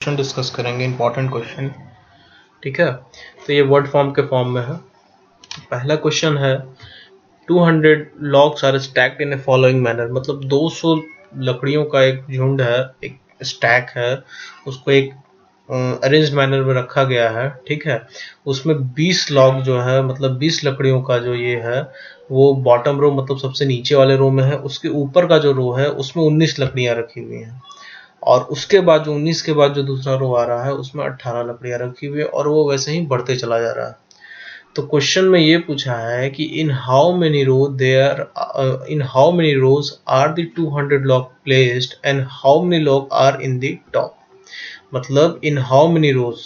Question discuss करेंगे, important question. ठीक है, तो ये वर्ड फॉर्म के फॉर्म में है। पहला क्वेश्चन है 200 logs are stacked in a following manner, मतलब 200 लकड़ियों का एक झुंड है, एक स्टैक है, उसको एक अरेंज मैनर में रखा गया है। ठीक है, उसमें 20 लॉग जो है, मतलब 20 लकड़ियों का जो ये है वो बॉटम रो, मतलब सबसे नीचे वाले रो में है। उसके ऊपर का जो रो है उसमें 19 लकड़ियां रखी हुई हैं, और उसके बाद जो 19 के बाद जो दूसरा रो आ रहा है उसमें 18 लकड़ियां रखी हुई है, और वो वैसे ही बढ़ते चला जा रहा है। तो क्वेश्चन में ये पूछा है कि in how many rows are the 200 log placed and how many log are in the top. मतलब इन हाउ मेनी रोज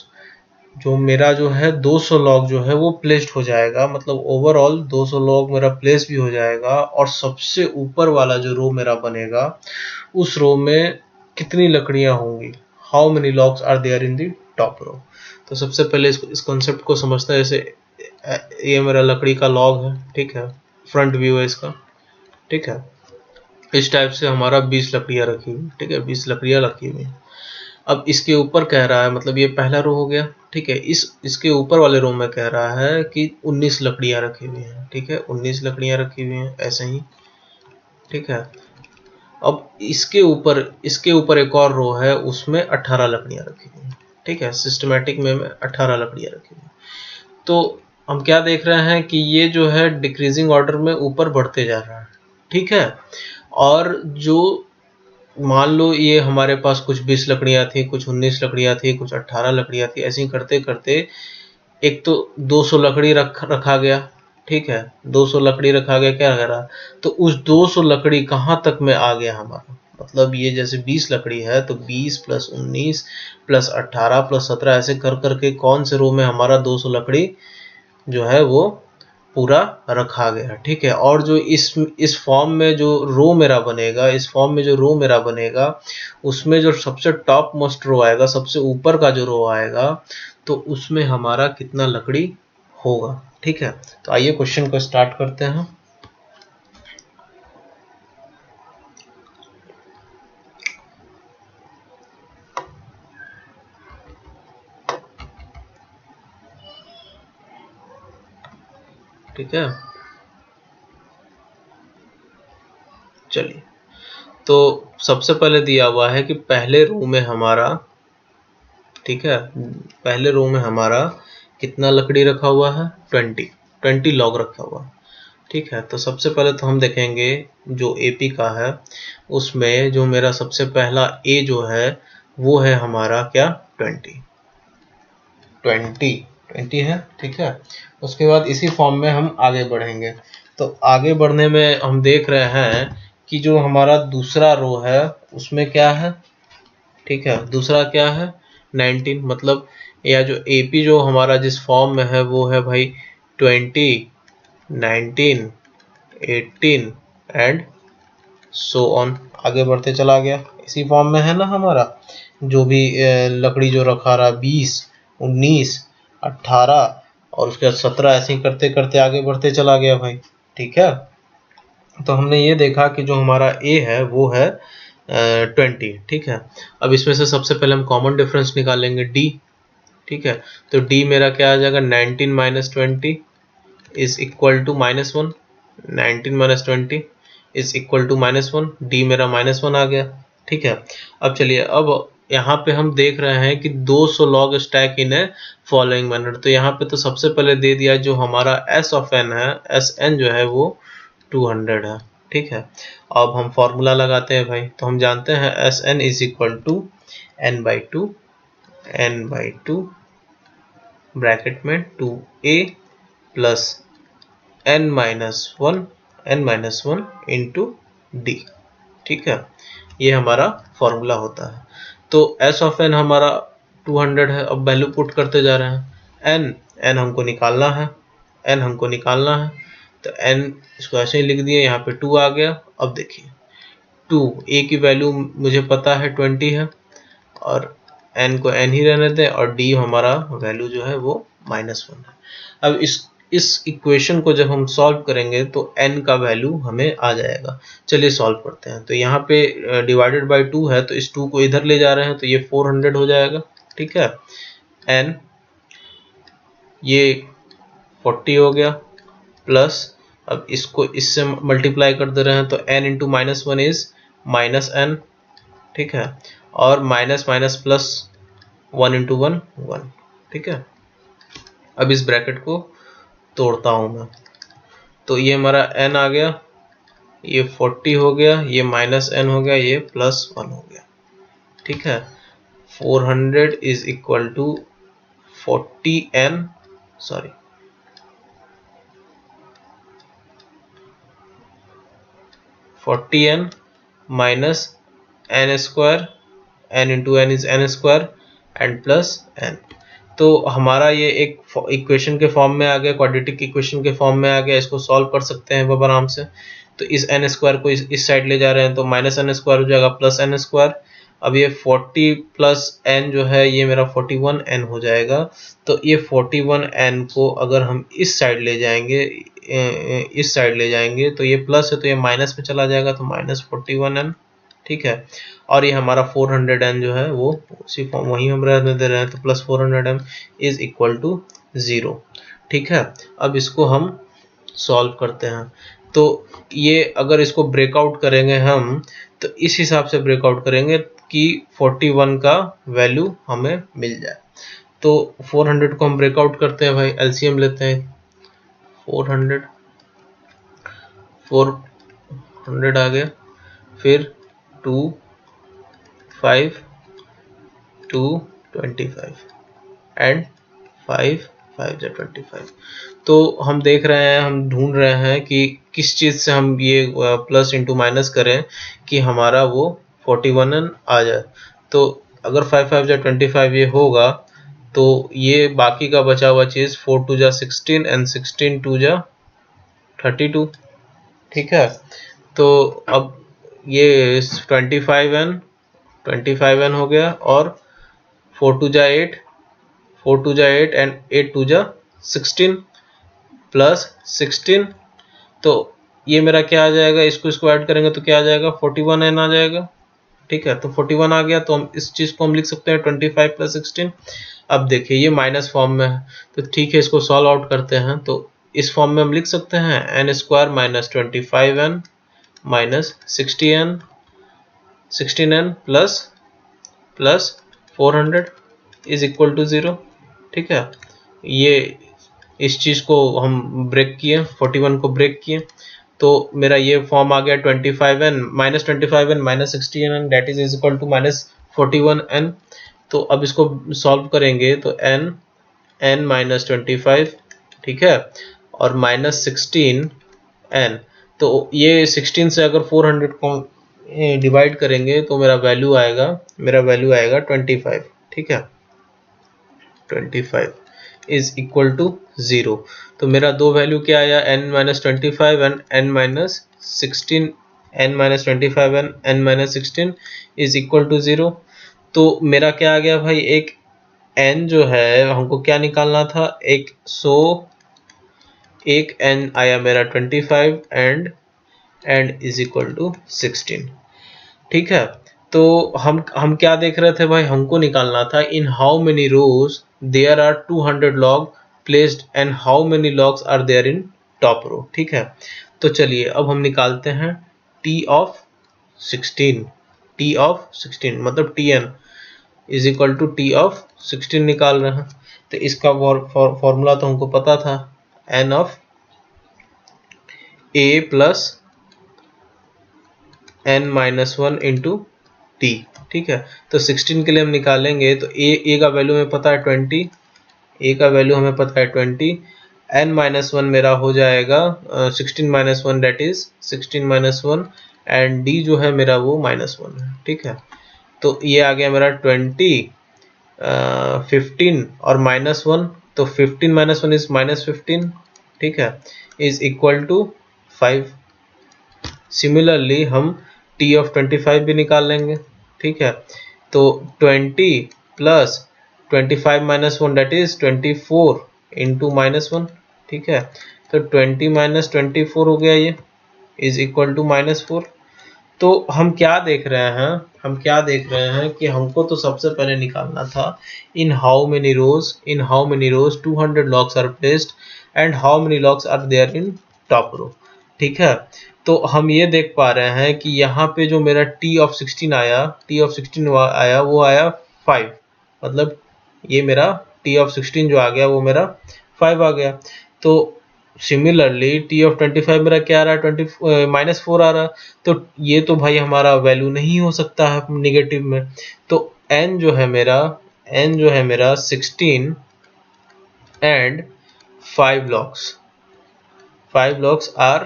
जो मेरा जो है 200 लॉग जो है वो प्लेस्ड हो जाएगा, मतलब ओवरऑल 200 लॉग मेरा प्लेस भी हो जाएगा, और सबसे ऊपर वाला जो रो मेरा बनेगा उस रो में कितनी लकड़ियां होंगी, how many logs are there in the top row. तो सबसे पहले इस कॉन्सेप्ट को समझते हैं। जैसे ये मेरा लकड़ी का लॉग है, ठीक है, फ्रंट व्यू है इसका। ठीक है, इस टाइप से हमारा 20 लकड़ियां रखी हुई, ठीक है, 20 लकड़ियां रखी हुई। अब इसके ऊपर कह रहा है, मतलब ये पहला रो हो गया। ठीक है, इसके ऊपर वाले रो में कह रहा है कि 19 लकड़ियां रखी हुई हैं। ठीक है, 19 लकड़ियां रखी हुई हैं ऐसे ही। ठीक है, अब इसके ऊपर एक और रो है, उसमें 18 लकड़ियां रखी हुई हैं। ठीक है, सिस्टमैटिक में 18 लकड़ियां रखी हुई। तो हम क्या देख रहे हैं कि ये जो है डिक्रीजिंग ऑर्डर में ऊपर बढ़ते जा रहा है। ठीक है, और जो मान लो ये हमारे पास कुछ 20 लकड़ियां थी, कुछ 19 लकड़ियां थी, कुछ 18 लकड़ियां थी, ऐसे ही करते करते एक तो 200 लकड़ी रखा गया। ठीक है, 200 लकड़ी रखा गया, क्या करा, तो उस 200 लकड़ी कहाँ तक में आ गया हमारा, मतलब ये जैसे 20 लकड़ी है तो 20 प्लस 19 प्लस 18 प्लस 17 ऐसे कर करके कौन से रो में हमारा 200 लकड़ी जो है वो पूरा रखा गया। ठीक है, और जो इस फॉर्म में जो रो मेरा बनेगा, इस फॉर्म में जो रो मेरा बनेगा उसमें जो सबसे टॉप मोस्ट रो आएगा, सबसे ऊपर का जो रो आएगा, तो उसमें हमारा कितना लकड़ी होगा। ठीक है, तो आइए क्वेश्चन को स्टार्ट करते हैं। ठीक है, चलिए, तो सबसे पहले दिया हुआ है कि पहले रो में हमारा, ठीक है, पहले रो में हमारा कितना लकड़ी रखा हुआ है, 20 लॉग रखा हुआ है। ठीक है, तो सबसे पहले तो हम देखेंगे जो एपी का है उसमें जो मेरा सबसे पहला ए जो है वो है हमारा क्या, 20 है। ठीक है, उसके बाद इसी फॉर्म में हम आगे बढ़ेंगे। तो आगे बढ़ने में हम देख रहे हैं कि जो हमारा दूसरा रो है उसमें क्या है, ठीक है, दूसरा क्या है, 19, मतलब या जो एपी जो हमारा जिस फॉर्म में है वो है भाई 20, 19, 18 एंड सो ऑन, आगे बढ़ते चला गया। इसी फॉर्म में है ना हमारा, जो भी लकड़ी जो रखा रहा 20, 19, 18 और उसके बाद 17, ऐसे ही करते करते आगे बढ़ते चला गया भाई। ठीक है, तो हमने ये देखा कि जो हमारा ए है वो है 20। ठीक है, अब इसमें से सबसे पहले हम कॉमन डिफरेंस निकालेंगे डी। ठीक है, तो डी मेरा क्या आ जाएगा, 19 minus 20 is equal to -1। 19 minus 20 is equal to -1, d मेरा -1 आ गया। ठीक है, अब चलिए, अब यहाँ पे हम देख रहे हैं कि 200 लॉग स्टैक इन है फॉलोइंग मैनर। तो यहाँ पे तो सबसे पहले दे दिया जो हमारा एस ऑफ एन है, एस एन जो है वो 200 है। ठीक है, अब हम फॉर्मूला लगाते हैं भाई। तो हम जानते हैं S n is equal to n/2 bracket में 2a plus n-1 into D. ठीक है, ये हमारा फॉर्मूला होता है। तो एस ऑफ एन हमारा 200 है। अब वैल्यू पुट करते जा रहे हैं। एन हमको निकालना है, तो एन इसको ऐसे ही लिख दिए, यहाँ पे 2 आ गया। अब देखिए 2 ए की वैल्यू मुझे पता है 20 है, और एन को एन ही रहने दें, और डी हमारा वैल्यू जो है वो -1 है। अब इस इक्वेशन को जब हम सॉल्व करेंगे तो n का वैल्यू हमें आ जाएगा। चलिए सॉल्व करते हैं। तो यहाँ पे डिवाइडेड बाय 2 है तो इस 2 को इधर ले जा रहे हैं तो ये 400 हो जाएगा। ठीक है, n ये 40 हो गया प्लस, अब इसको इससे मल्टीप्लाई कर दे रहे हैं तो n इंटू -1 इज -n। ठीक है, और माइनस माइनस प्लस 1 इंटू 1 1। ठीक है, अब इस ब्रैकेट को तोड़ता हूं मैं, तो ये हमारा n आ गया, ये 40 हो गया, ये -n हो गया, ये +1 हो गया। ठीक है, 400 is equal to 40n, sorry 40n minus n square, n into n is n square and plus n। तो हमारा ये एक इक्वेशन के फॉर्म में आ गया, क्वाड्रेटिक इक्वेशन के फॉर्म में आ गया। इसको सॉल्व कर सकते हैं अब आराम से। तो इस n स्क्वायर को इस साइड ले जा रहे हैं तो -n स्क्वायर हो जाएगा प्लस n स्क्वायर। अब ये 40 प्लस n जो है ये मेरा 41n हो जाएगा। तो ये 41n को अगर हम इस साइड ले जाएंगे, इस साइड ले जाएंगे तो ये प्लस है तो ये माइनस में चला जाएगा तो -41n। ठीक है, और ये हमारा 400n जो है वो उसी फॉर्म वहीं हम रहने दे रहे हैं तो plus 400m is equal to 0। ठीक है, अब इसको हम सॉल्व करते हैं। तो ये अगर इसको ब्रेकआउट करेंगे हम तो इस हिसाब से ब्रेकआउट करेंगे कि 41 का वैल्यू हमें मिल जाए। तो 400 को हम ब्रेकआउट करते हैं भाई, एलसीएम लेते हैं। 400 आ गया, फिर 2 5 2 25 एंड 5 5 जा 25। तो हम देख रहे हैं, हम ढूंढ रहे हैं कि किस चीज़ से हम ये प्लस इंटू माइनस करें कि हमारा वो 41n आ जाए। तो अगर 5 5 जा 25 ये होगा तो ये बाकी का बचा हुआ चीज़ 4 2 जा 16 एंड 16 2 जा 32। ठीक है, तो अब ये 25n हो गया, और 4 2 जा 8, 4 2 जा 8 एंड 8 2 जा 16 प्लस 16। तो ये मेरा क्या आ जाएगा, इसको ऐड करेंगे तो क्या आ जाएगा, 41n आ जाएगा। ठीक है, तो 41 आ गया तो हम इस चीज़ को हम लिख सकते हैं 25 प्लस 16। अब देखिए ये माइनस फॉर्म में है तो ठीक है, इसको सॉल्व आउट करते हैं। तो इस फॉर्म में हम लिख सकते हैं n square minus 25n minus 16n plus 400 is equal to 0। ठीक है, ये इस चीज़ को हम ब्रेक किए, 41 को ब्रेक किए, तो मेरा ये फॉर्म आ गया 25n minus 16n that is equal to -41n। तो अब इसको सॉल्व करेंगे तो n माइनस 25, ठीक है, और माइनस 16n। तो ये 16 से अगर 400 को डिवाइड करेंगे तो मेरा वैल्यू आएगा 25। ठीक है, 25 इज इक्वल टू 0। तो मेरा दो वैल्यू क्या आया, n minus 25 and n minus 16, n minus 25 and n minus 16 is equal to 0। तो मेरा क्या आ गया भाई, एक n जो है हमको क्या निकालना था, एक n आया मेरा 25 एंड इज इक्वल टू 16। ठीक है, तो हम क्या देख रहे थे भाई, हमको निकालना था in how many rows there are 200 log placed and how many logs are there in top row. ठीक है, तो चलिए अब हम निकालते हैं t ऑफ 16 मतलब tn is equal to t of 16 निकाल रहे हैं। तो इसका फॉर्मूला तो हमको पता था, n of a plus n minus 1 into T. ठीक है, तो 16 के लिए हम निकालेंगे तो a का वैल्यू हमें पता है 20, a का वैल्यू हमें पता है 20, n माइनस 1 मेरा हो जाएगा 16 minus 1 that is 16 minus 1 and d जो है मेरा वो -1 है। ठीक है, तो ये आ गया मेरा 20, 15 और -1, तो 15 माइनस 1 इज -15। ठीक है, इज इक्वल टू 5। सिमिलरली हम t ऑफ 25 भी निकाल लेंगे। ठीक है, तो 20 plus 25 minus 1 that is 24 into -1। ठीक है। तो 20 माइनस 24 हो गया, ये इज इक्वल टू -4। तो हम क्या देख रहे हैं, हम क्या देख रहे हैं कि हमको तो सबसे पहले निकालना था in how many rows 200 logs are placed and how many logs are there in top row. ठीक है, तो हम ये देख पा रहे हैं कि यहाँ पे जो मेरा t ऑफ 16 आया वो आया 5, मतलब ये मेरा t ऑफ 16 जो आ गया वो मेरा 5 आ गया। तो सिमिलरली t ऑफ 25 मेरा क्या आ रहा है, -4 आ रहा है। तो ये तो भाई हमारा वैल्यू नहीं हो सकता है निगेटिव में। तो n जो है मेरा 16 and 5 logs are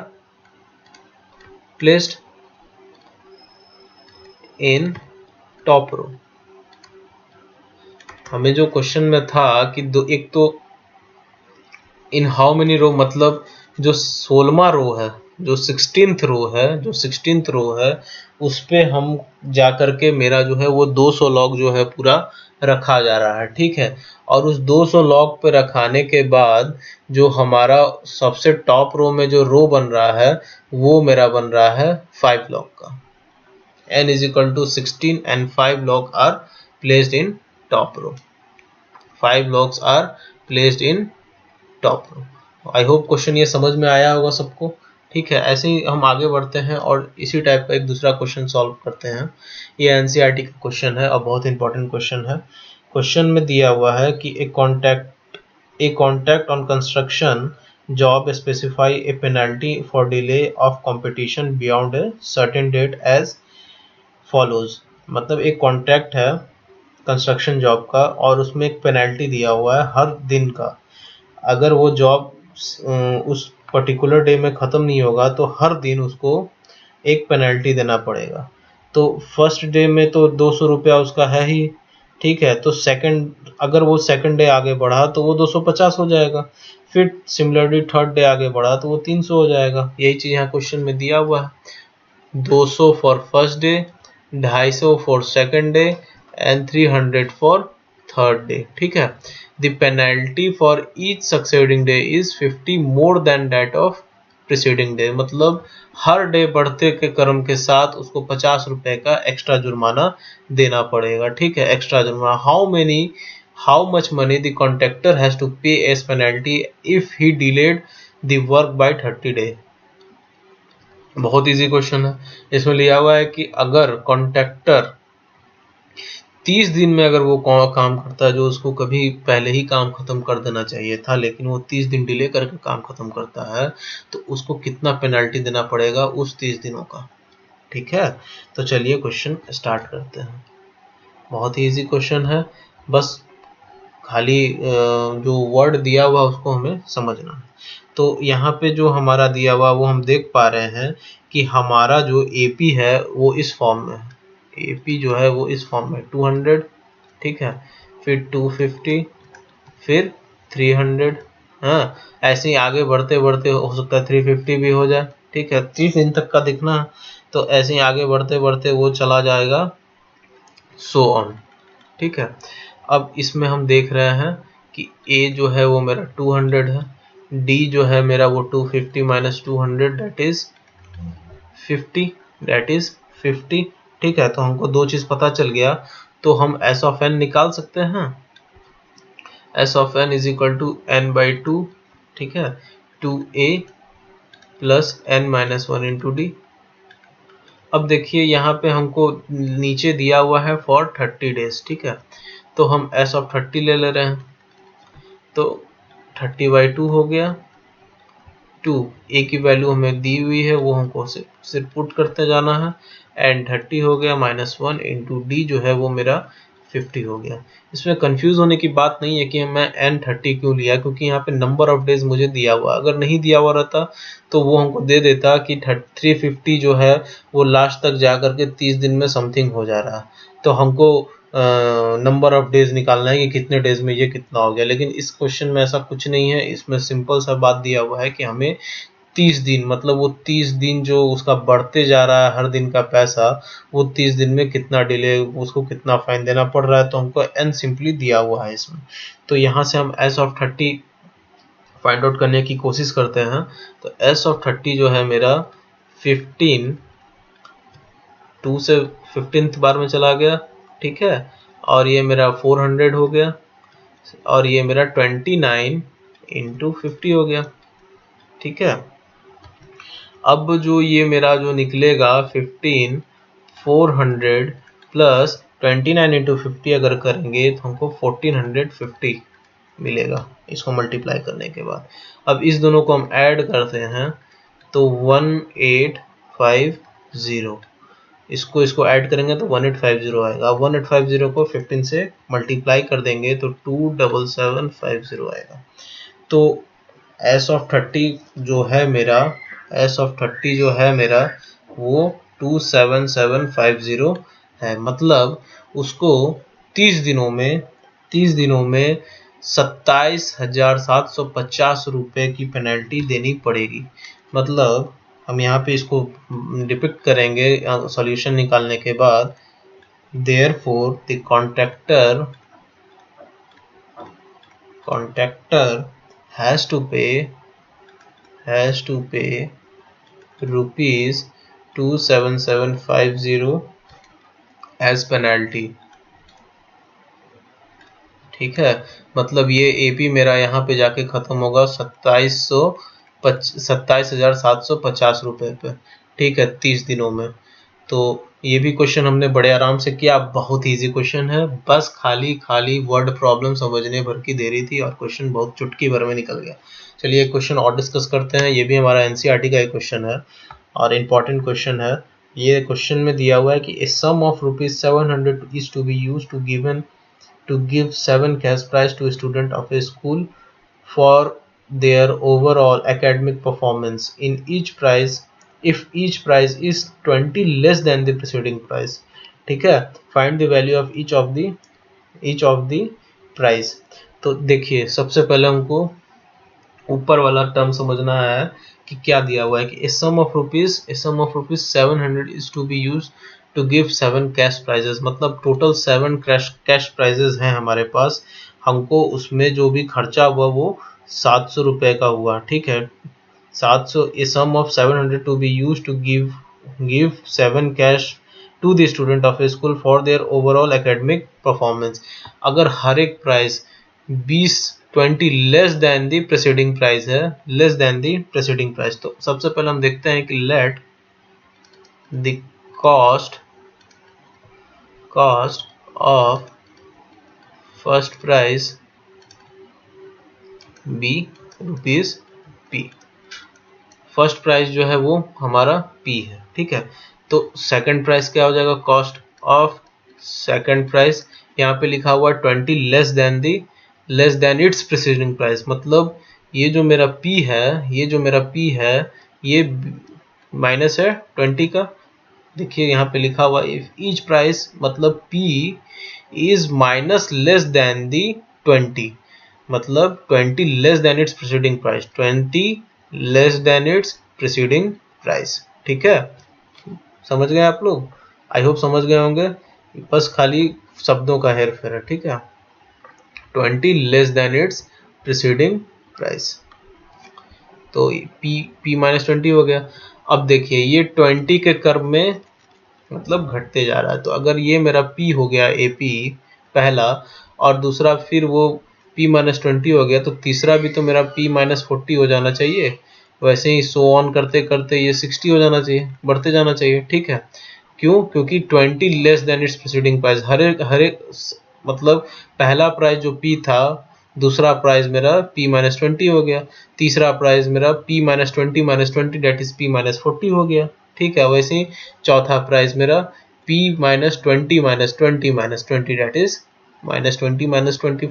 placed in top row. हमें जो क्वेश्चन में था कि एक तो इन हाउ मेनी रो, मतलब जो 16वां रो है, जो 16th रो है उस पे हम जा करके मेरा जो है वो 200 लॉग जो है पूरा रखा जा रहा है। ठीक है, और उस 200 लॉग पे रखाने के बाद जो हमारा सबसे टॉप रो में जो रो बन रहा है वो मेरा बन रहा है 5 लॉग का। n is equal to 16 and 5 logs are placed in top row. 5 logs are placed in top row. I hope question ये समझ में आया होगा सबको। ठीक है, ऐसे ही हम आगे बढ़ते हैं और इसी टाइप का एक दूसरा क्वेश्चन सॉल्व करते हैं। ये एनसीईआरटी का क्वेश्चन है और बहुत इंपॉर्टेंट क्वेश्चन है। क्वेश्चन में दिया हुआ है कि a contract on construction job specify a penalty for delay of competition beyond a certain date as follows. मतलब एक कॉन्ट्रैक्ट है कंस्ट्रक्शन जॉब का और उसमें एक पेनल्टी दिया हुआ है हर दिन का। अगर वो जॉब उस पर्टिकुलर डे में ख़त्म नहीं होगा तो हर दिन उसको एक पेनल्टी देना पड़ेगा। तो फर्स्ट डे में तो 200 रुपया उसका है ही। ठीक है, तो अगर वो सेकंड डे आगे बढ़ा तो वो 250 हो जाएगा। फिर सिमिलरली थर्ड डे आगे बढ़ा तो वो 300 हो जाएगा। यही चीज़ यहाँ क्वेश्चन में दिया हुआ है। 200 for first day, 250 for second day and 300 for third day. ठीक है, the penalty for each succeeding day is 50 more than that of preceding day। मतलब हर डे बढ़ते के क्रम के साथ उसको 50 रुपए का एक्स्ट्रा जुर्माना देना पड़ेगा। ठीक है, एक्स्ट्रा जुर्माना। How much money the contractor has to pay as penalty if he delayed the work by 30 day. बहुत इजी क्वेश्चन है। इसमें लिया हुआ है कि अगर कॉन्ट्रैक्टर 30 दिन में अगर वो काम करता है, जो उसको कभी पहले ही काम खत्म कर देना चाहिए था लेकिन वो 30 दिन डिले करके काम खत्म करता है, तो उसको कितना पेनल्टी देना पड़ेगा उस 30 दिनों का। ठीक है, तो चलिए क्वेश्चन स्टार्ट करते हैं। बहुत ही इजी क्वेश्चन है, बस खाली जो वर्ड दिया हुआ उसको हमें समझना है। तो यहाँ पे जो हमारा दिया हुआ वो हम देख पा रहे हैं कि हमारा जो AP है वो इस फॉर्म में है। AP जो है वो इस फॉर्म में 200, ठीक है, फिर 250, फिर 300। हाँ, ऐसे ही आगे बढ़ते बढ़ते हो सकता है 350 भी हो जाए। ठीक है, 30 दिन तक का देखना है, तो ऐसे ही आगे बढ़ते बढ़ते वो चला जाएगा सो ऑन। ठीक है, अब इसमें हम देख रहे हैं कि A जो है वो मेरा 200 है, D जो है मेरा वो 250 माइनस 200 दैट इज 50। ठीक है, तो हमको दो चीज़ पता चल गया, तो हम S ऑफ n निकाल सकते हैं। S of n is equal to n/2, ठीक है, 2a plus n minus 1 into d. अब देखिए यहाँ पे हमको नीचे दिया हुआ है फॉर 30 डेज। ठीक है, तो हम S ऑफ 30 ले रहे हैं, तो 30/2 हो गया। 2 A की वैल्यू हमें दी हुई है, वो हमको सिर्फ पुट करते जाना है। एंड 30 हो गया माइनस 1 इंटू डी जो है वो मेरा 50 हो गया। इसमें कंफ्यूज होने की बात नहीं है कि मैं n30 क्यों लिया, क्योंकि यहाँ पे नंबर ऑफ डेज मुझे दिया हुआ। अगर नहीं दिया हुआ रहता तो वो हमको दे देता कि 350 जो है वो लास्ट तक जा करके 30 दिन में समथिंग हो जा रहा है, तो हमको नंबर ऑफ डेज निकालना है कि कितने डेज में ये कितना हो गया। लेकिन इस क्वेश्चन में ऐसा कुछ नहीं है, इसमें सिंपल सा बात दिया हुआ है कि हमें 30 दिन, मतलब वो 30 दिन जो उसका बढ़ते जा रहा है हर दिन का पैसा, वो 30 दिन में कितना डिले, उसको कितना फाइन देना पड़ रहा है, तो हमको n सिंपली दिया हुआ है इसमें। तो यहाँ से हम S ऑफ 30 फाइंड आउट करने की कोशिश करते हैं। तो s ऑफ 30 जो है मेरा 15 2 से 15th बार में चला गया, ठीक है, और ये मेरा 400 हो गया, और ये मेरा 29 इंटू 50 हो गया, ठीक है। अब जो ये मेरा जो निकलेगा 15 400 प्लस 29 इंटू 50 अगर करेंगे तो हमको 1450 मिलेगा इसको मल्टीप्लाई करने के बाद। अब इस दोनों को हम ऐड करते हैं तो 1850, इसको ऐड करेंगे तो 1850 आएगा। 1850 को 15 से मल्टीप्लाई कर देंगे तो 27750 आएगा। तो s ऑफ 30 जो है मेरा वो 27750 है। मतलब उसको 30 दिनों में 27,750 रुपये की पेनल्टी देनी पड़ेगी। मतलब हम यहाँ पे इसको डिपिक्ट करेंगे सॉल्यूशन निकालने के बाद। Therefore the contractor has to pay rupees 27750 as penalty, ठीक है। मतलब ये एपी मेरा यहाँ पे जाके खत्म होगा 27,750 रुपये पे, ठीक है, 30 दिनों में। तो ये भी क्वेश्चन हमने बड़े आराम से किया, बहुत इजी क्वेश्चन है, बस खाली वर्ड प्रॉब्लम समझने भर की देरी थी और क्वेश्चन बहुत चुटकी भर में निकल गया। चलिए एक क्वेश्चन और डिस्कस करते हैं। ये भी हमारा एनसीईआरटी का एक क्वेश्चन है और इम्पॉर्टेंट क्वेश्चन है। ये क्वेश्चन में दिया हुआ है कि a sum of ₹700 is to be used to give 7 cash prize to a student of a school for their overall academic performance. In each prize, if each prize is 20 less than the preceding prize, ठीक है, find the value of each of the prize। तो देखिए सबसे पहले हमको ऊपर वाला term समझना है कि क्या दिया हुआ है कि a sum of rupees 700 is to be used to give 7 cash prices. मतलब टोटल 7 कैश प्राइजेस हैं हमारे पास, हमको उसमें जो भी खर्चा हुआ वो 700 रुपये का हुआ, ठीक है। 700 a sum of 700 to be used to give 7 cash to the student of a school for their overall academic performance। अगर हर एक price 20 less than the preceding price है, less than the preceding price, तो सबसे पहले हम देखते हैं कि let the cost of first prize be rupees p। First price जो है वो हमारा p है, ठीक है। तो सेकंड प्राइस क्या हो जाएगा, कॉस्ट ऑफ सेकंड प्राइस, यहाँ पे लिखा हुआ 20 less than its preceding price. मतलब ये जो मेरा p है ये माइनस है 20 का। देखिए यहाँ पे लिखा हुआ इफ ईच प्राइस, मतलब p is minus less than the 20, मतलब 20 less than its preceding price, 20 less than its preceding price, ठीक है। समझ गए आप लोग? आई होप समझ गए होंगे, बस खाली शब्दों का हेर फेर है, ठीक है। 20 less than its preceding price, तो p माइनस 20 हो गया। अब देखिए ये 20 के क्रम में मतलब घटते जा रहा है, तो अगर ये मेरा p हो गया AP पहला, और दूसरा फिर वो p माइनस 20 हो गया, तो तीसरा भी तो मेरा p माइनस 40 हो जाना चाहिए। वैसे ही सो ऑन करते करते ये 60 हो जाना चाहिए, बढ़ते जाना चाहिए, ठीक है। क्यों? क्योंकि 20 less than its preceding price, हर एक मतलब पहला प्राइस जो p था, दूसरा प्राइस मेरा p माइनस 20 हो गया, तीसरा प्राइस मेरा p minus 20 that is p minus 40 हो गया, ठीक है। वैसे ही चौथा प्राइस मेरा p minus 20 that is minus 20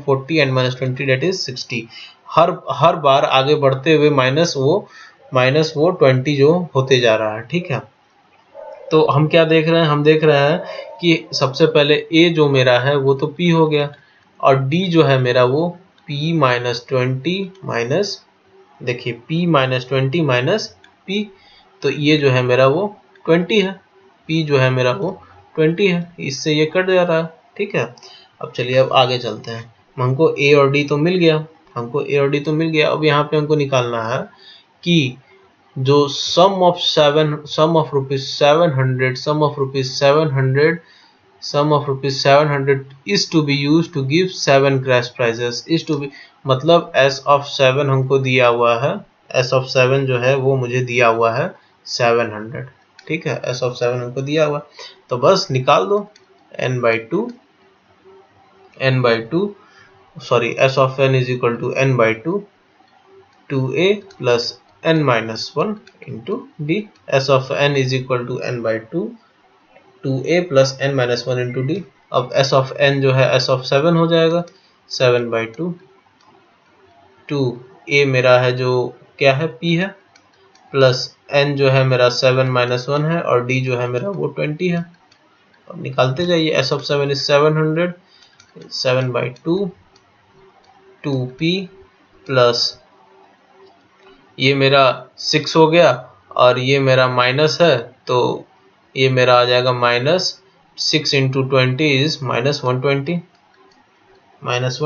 40 and minus 20 that is 60। हर बार आगे बढ़ते हुए माइनस वो 20 जो होते जा रहा है, ठीक है। तो हम क्या देख रहे हैं, हम देख रहे हैं कि सबसे पहले a जो मेरा है वो तो p हो गया, और d जो है मेरा वो p माइनस 20 माइनस, देखिए p माइनस 20 माइनस p, तो ये जो है मेरा वो 20 है, p जो है मेरा वो 20 है, इससे ये कट जा रहा है, ठीक है। अब चलिए अब आगे चलते हैं। हमको a और d तो मिल गया, हमको ए और डी तो मिल गया। अब यहाँ पे हमको निकालना है कि जो सम of rupees 700 is to be used to give 7 cash prizes is to be, मतलब s of 7 हमको दिया हुआ है, s of 7 जो है वो मुझे दिया हुआ है 700, ठीक है, s of 7 हमको दिया हुआ, तो बस निकाल दो n by 2 sorry s of n is equal to n by 2 2a plus n minus 1 into d, s of n is equal to n by 2 2a plus n minus 1 into d। अब s of n जो है s of 7 हो जाएगा 7 by 2 2a मेरा है जो क्या है p है, प्लस n जो है मेरा 7 minus 1 है और d जो है मेरा वो 20 है। अब निकालते जाइए, s of 7 is 700 7 by 2 2p plus ये मेरा 6 हो गया और ये मेरा माइनस है, तो ये मेरा आ जाएगा minus 6 into 20 is minus 120 minus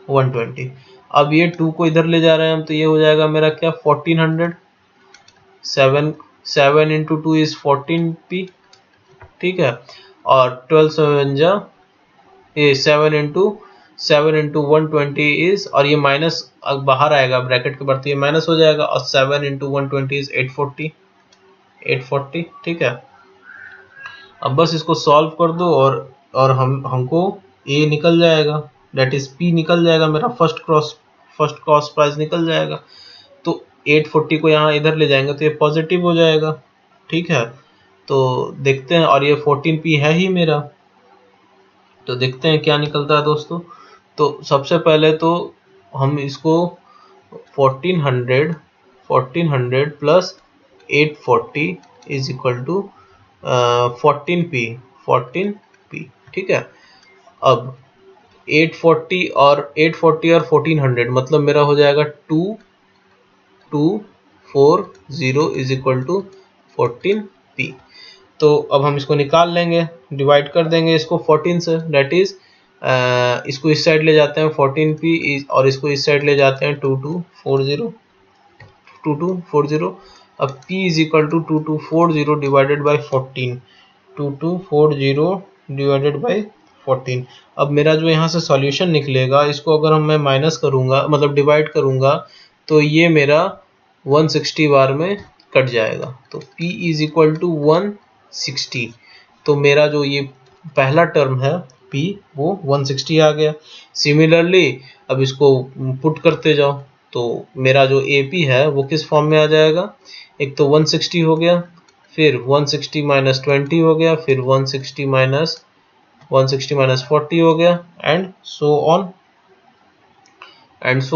120। अब ये 2 को इधर ले जा रहे हैं हम, तो ये हो जाएगा मेरा क्या 1400 7 इंटू 2 इज 14p, ठीक है, और 12 7 जा ये 7 इंटू 120 इज, और ये माइनस बाहर आएगा ब्रैकेट के बाहर, तो ये माइनस हो जाएगा, और 7 इंटू 120 इज 840, ठीक है। अब बस इसको सॉल्व कर दो और हमको ए निकल जाएगा, दैट इज पी निकल जाएगा, मेरा फर्स्ट कॉस्ट प्राइस निकल जाएगा। तो 840 को यहाँ इधर ले जाएंगे तो ये पॉजिटिव हो जाएगा, ठीक है। तो देखते हैं, और ये 14p है ही मेरा, तो देखते हैं क्या निकलता है दोस्तों। तो सबसे पहले तो हम इसको 1400 plus 840 is equal to 14p, ठीक है। अब 840 और 1400 मतलब मेरा हो जाएगा 2240 इज इक्वल टू 14p। तो अब हम इसको निकाल लेंगे, डिवाइड कर देंगे इसको 14 से, डेट इज इसको इस साइड ले जाते हैं 14p और इसको इस साइड ले जाते हैं 2240। अब p is equal to 2240 divided by 14, 2240 divided by 14। अब मेरा जो यहाँ से सॉल्यूशन निकलेगा, इसको अगर मैं माइनस करूँगा मतलब डिवाइड करूँगा, तो ये मेरा 160 बार में कट जाएगा, तो p इज इक्वल टू 160। तो मेरा जो ये पहला टर्म है p वो 160 आ गया। सिमिलरली अब इसको पुट करते जाओ, तो मेरा जो AP है वो किस फॉर्म में आ जाएगा, एक तो 160 हो गया, फिर 160 माइनस 20 हो गया, फिर 160 माइनस 40 हो गया, एंड सो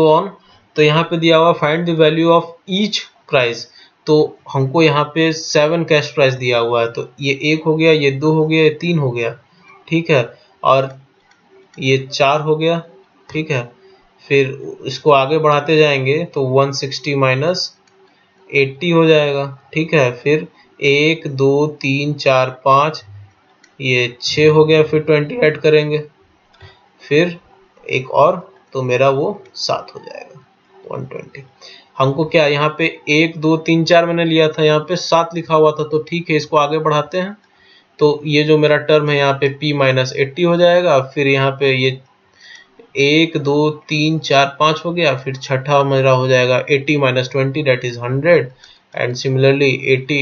ऑन। तो यहाँ पे दिया हुआ find the value of each price, तो हमको यहाँ पे 7 कैश प्राइस दिया हुआ है, तो ये 1 हो गया, ये 2 हो गया, ये 3 हो गया, ठीक है, और ये 4 हो गया, ठीक है। फिर इसको आगे बढ़ाते जाएंगे तो 160 माइनस 80 हो जाएगा, ठीक है। फिर 1 2 3 4 5 ये 6 हो गया, फिर 20 ऐड करेंगे, फिर एक और, तो मेरा वो 7 हो जाएगा 120। हमको क्या यहाँ पे 1 2 3 4 मैंने लिया था, यहाँ पे 7 लिखा हुआ था, तो ठीक है, इसको आगे बढ़ाते हैं। तो ये जो मेरा टर्म है यहाँ पे p माइनस 80 हो जाएगा, फिर यहाँ पे ये 1 2 3 4 5 हो गया, फिर छठा मेरा हो जाएगा 80 minus 20 that is 100, and similarly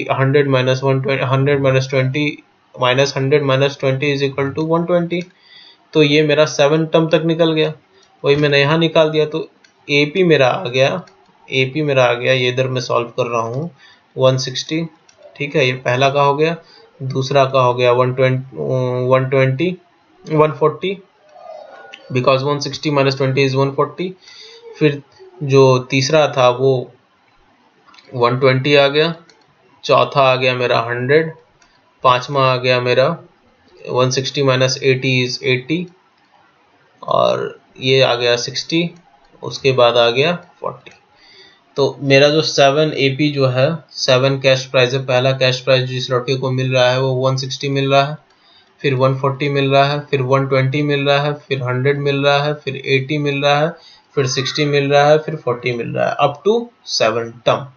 100 minus 120 100 minus 20 minus 100 minus 20 is equal to 120। तो ये मेरा 7 टर्म तक निकल गया, वही मैंने यहाँ निकाल दिया। तो AP मेरा आ गया, ये इधर मैं सॉल्व कर रहा हूँ 160, ठीक है, ये पहला का हो गया, दूसरा का हो गया 140 बिकॉज 160 माइनस 20 इज 140। फिर जो तीसरा था वो 120 आ गया, चौथा आ गया मेरा 100, पांचवा आ गया मेरा 160 माइनस 80 इज 80, और ये आ गया 60, उसके बाद आ गया 40। तो मेरा जो 7 AP जो है 7 कैश प्राइस है, पहला कैश प्राइस जिस लड़के को मिल रहा है वो 160 मिल रहा है, फिर 140 मिल रहा है, फिर 120 मिल रहा है, फिर 100 मिल रहा है, फिर 80 मिल रहा है, फिर 60 मिल रहा है, फिर 40 मिल रहा है, up to 7 term,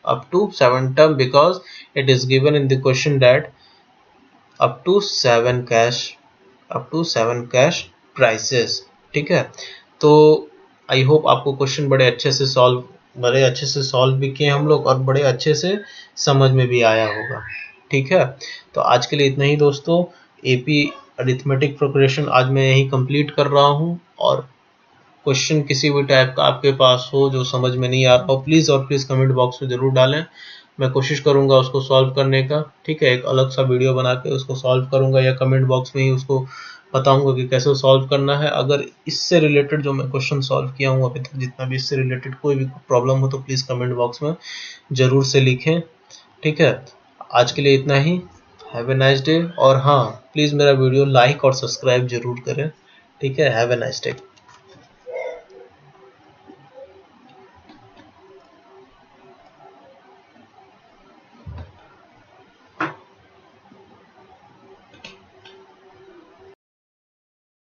up to 7 term, because it is given in the question that up to 7 cash prices। ठीक है, तो आई होप आपको क्वेश्चन बड़े अच्छे से सॉल्व भी किए हम लोग और बड़े अच्छे से समझ में भी आया होगा। ठीक है, तो आज के लिए इतना ही दोस्तों। एपी अरिथमेटिक प्रोग्रेशन आज मैं यही कंप्लीट कर रहा हूँ, और क्वेश्चन किसी भी टाइप का आपके पास हो जो समझ में नहीं आ रहा हो, प्लीज़ और प्लीज़ कमेंट बॉक्स में ज़रूर डालें, मैं कोशिश करूंगा उसको सॉल्व करने का। ठीक है, एक अलग सा वीडियो बना के उसको सॉल्व करूंगा, या कमेंट बॉक्स में ही उसको बताऊंगा कि कैसे सॉल्व करना है। अगर इससे रिलेटेड जो मैं क्वेश्चन सॉल्व किया हूँ अभी तक, जितना भी इससे रिलेटेड कोई भी प्रॉब्लम हो तो प्लीज़ कमेंट बॉक्स में ज़रूर से लिखें। ठीक है, आज के लिए इतना ही। हैव ए नाइस डे, और हाँ, प्लीज़ मेरा वीडियो लाइक और सब्सक्राइब जरूर करें। ठीक है, हैव ए नाइस डे।